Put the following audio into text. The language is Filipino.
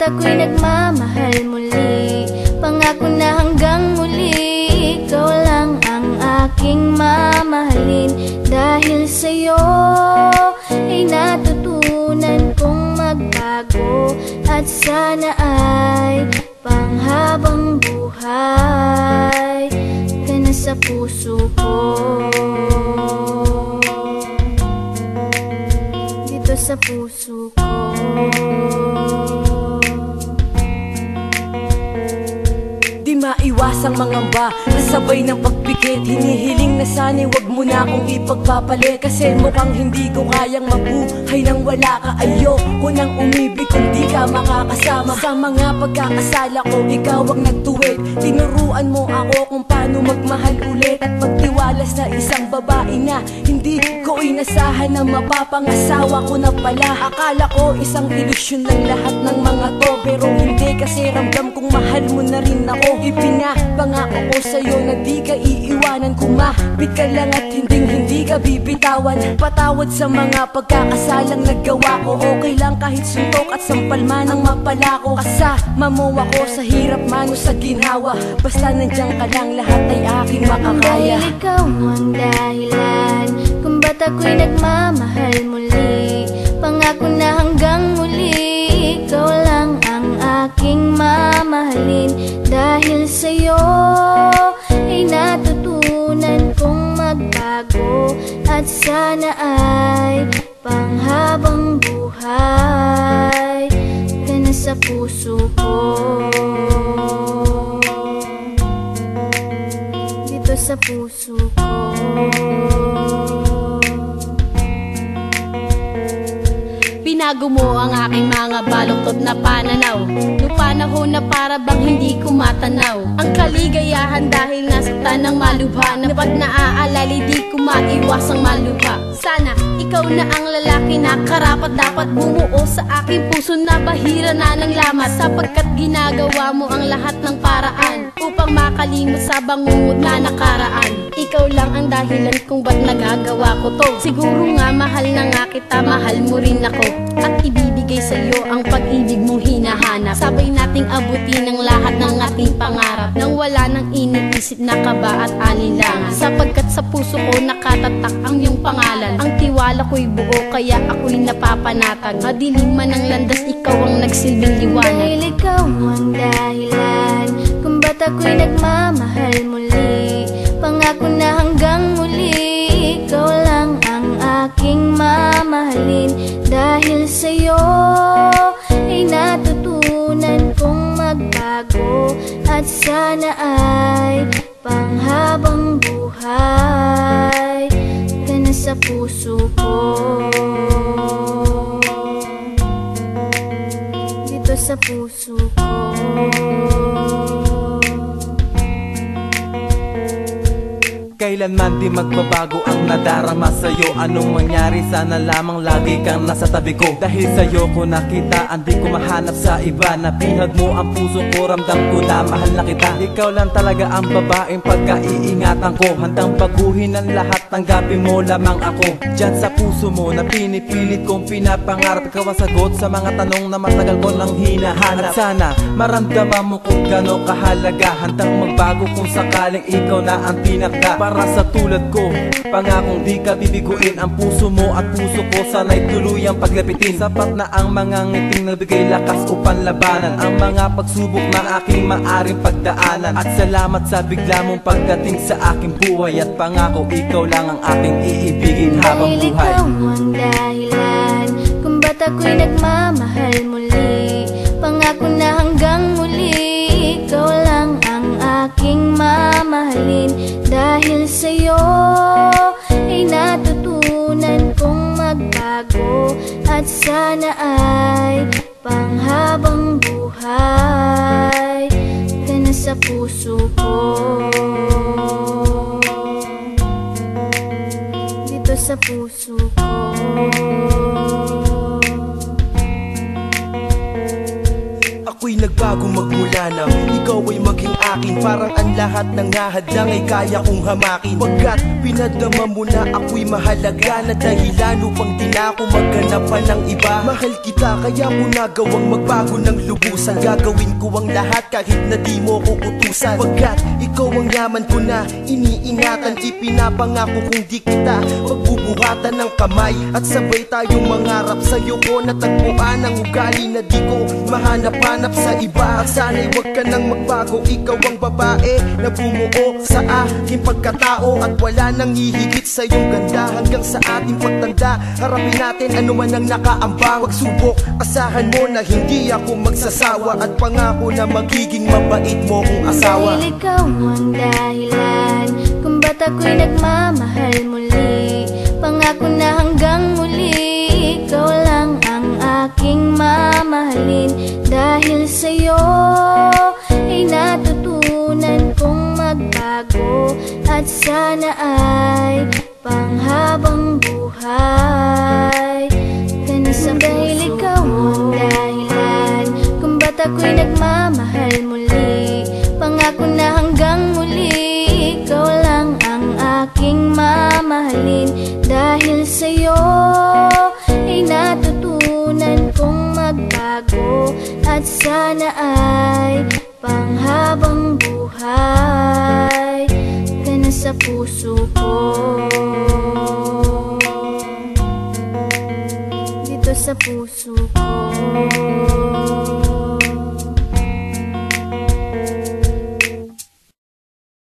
ako'y nagmamahal muli. Pangako na hanggang muli, ikaw lang ang aking mamahalin. Dahil sa'yo ay natutunan kong magbago, at sana ay panghabang buhay ka na sa puso ko. Dito sa puso ko. Di maiwasang mangamba, nasabay ng pagpikit. Hinihiling na sana'y wag mo na akong ipagpapalit, kasi mukhang hindi ko kayang mabuhay nang wala ka. Ayoko nang umibig kung di ka makakasama. Sa mga pagkakasala ko, ikaw ang nagtuwid. Tinuruan mo ako kung paano magmahal ulit, at magtiwala sa isang babae na hindi ko inasahan na mapapangasawa ko na pala. Akala ko isang ilusyon lang lahat ng mga to, pero hindi, kasi ramdam kong mahal mo na rin ako. Ipinapangako ko sa'yo na di ka iiwanan. Kumapit ka lang at hindi ka bibitawan. Patawad sa mga pagkakasalang nagawa ko. Okay lang kahit suntok at sampal man ang mapala ko. Kasama mo ako sa hirap man o sa ginhawa. Basta nandiyan ka lang, lahat ay aking makakaya. Dahil ikaw ang dahilan kung ba't ako'y nagmamahal muli. Pangako na hanggang muli, ikaw lang ang aking mamahalin. Dahil sa'yo ay natutunan kong magbago, at sana ay panghabang buhay ka na sa puso ko. Dito sa puso ko. Binago mo ang aking mga baluktot na pananaw, nung panahon na para bang hindi ko matanaw ang kaligayahan dahil nasaktan ng malubha, na pag naaalala di ko maiwasang malubha. Sana ikaw na ang lalaki na karapat dapat bumuo sa aking puso na bahira na ng lamat, sapagkat ginagawa mo ang lahat ng paraan upang makalimot sa bangungot na nakaraan. Ikaw lang ang dahilan kung ba't nagagawa ko to. Siguro nga mahal na nga kita, mahal mo rin ako, at ibibigay sa iyo ang pag-ibig mong hinahanap. Sabay nating abutin ang lahat ng ating pangarap, nang wala nang iniisip na kaba at alinlangan, sapagkat sa puso ko nakatatak ang iyong pangalan. Ang tiwala ko'y buo kaya ako'y napapanatag. Madilim man ang landas, ikaw ang nagsilbing liwanag. Dahil ikaw ang dahilan kung ba't ako'y nagmamahal muli. Pangako na hanggang muli, ikaw lang ang aking mamahalin. Dahil sa'yo ay natutunan kong magbago, at sana ay panghabang buhay ka na sa puso ko. Dito sa puso ko. Kailanman di magbabago ang nadarama sa'yo. Anong mangyari, sana lamang lagi kang nasa tabi ko. Dahil sa'yo ko nakita, hindi ko mahanap sa iba. Nabihag mo ang puso ko, ramdam ko na mahal na kita. Ikaw lang talaga ang babaeng pagkaiingatan ko. Handang baguhin ang lahat, tanggapin mo lamang ako. Diyan sa puso mo na pinipilit kong pinapangarap, ikaw ang sagot sa mga tanong na matagal ko nang hinahanap. At sana maramdaman mo kung gano'ng kahalaga, handang magbago kung sakaling ikaw na ang tinakda. Para sa tulad ko, pangakong di ka bibiguin. Ang puso mo at puso ko sana'y tuluyang paglapitin. Sapat na ang mga ngiting nagbigay lakas upang labanan ang mga pagsubok na aking maaring pagdaanan. At salamat sa bigla mong pagdating sa aking buhay, at pangako ikaw lang ang aking iibigin habang Dahil buhay. ikaw ang dahilan kung ba't ako'y nagmamahal muli. Pangako na hanggang muli, ikaw lang ang aking mamahalin. Dahil sa'yo ay natutunan kong magbago, at sana ay panghabang buhay ka na sa puso ko. Dito sa puso ko. Ako'y nagbago magmula nang ikaw ay maging akin. Parang ang lahat ng hahadlang ay kaya kong hamakin. Pagkat pinadama mo na ako'y mahalaga na dahilan upang di na ako maghanap pa ng iba. Mahal kita kaya mo nagawang magbago ng lubusan. Gagawin ko ang lahat kahit na di mo ko utusan. Pagkat ikaw ang yaman ko na iniingatan. Ipinapangako kung di kita pagbubuhatan ng kamay. At sabay tayong mangarap sa'yo ko natagpuan ang ugali na di ko mahanap-hanap sa iba. At sana'y wag ka nang magbago. Ikaw ang babae na bumuo sa aking pagkatao. At wala nang hihigit sa iyong ganda. Hanggang sa ating pagtanda harapin natin ano man ang nakaambang. Pagsubok, asahan mo na hindi ako magsasawa. At pangako na magiging mabait mo kong asawa. Dahil ikaw ang dahilan kung ba't ako'y nagmamahal muli. Pangako na hanggang muli ikaw lang ang aking mamahalin. Dahil sa'yo ay natutunan kong magbago. At sana ay panghabang buhay ka na sa dahil ikaw ang dahilan kung ba't ako'y nagmamahal muli. Pangako na hanggang muli ikaw lang ang aking mamahalin. Dahil sa'yo ay natutunan kong magbago. At sana ay panghabang buhay ka na sa puso ko. Dito sa puso ko.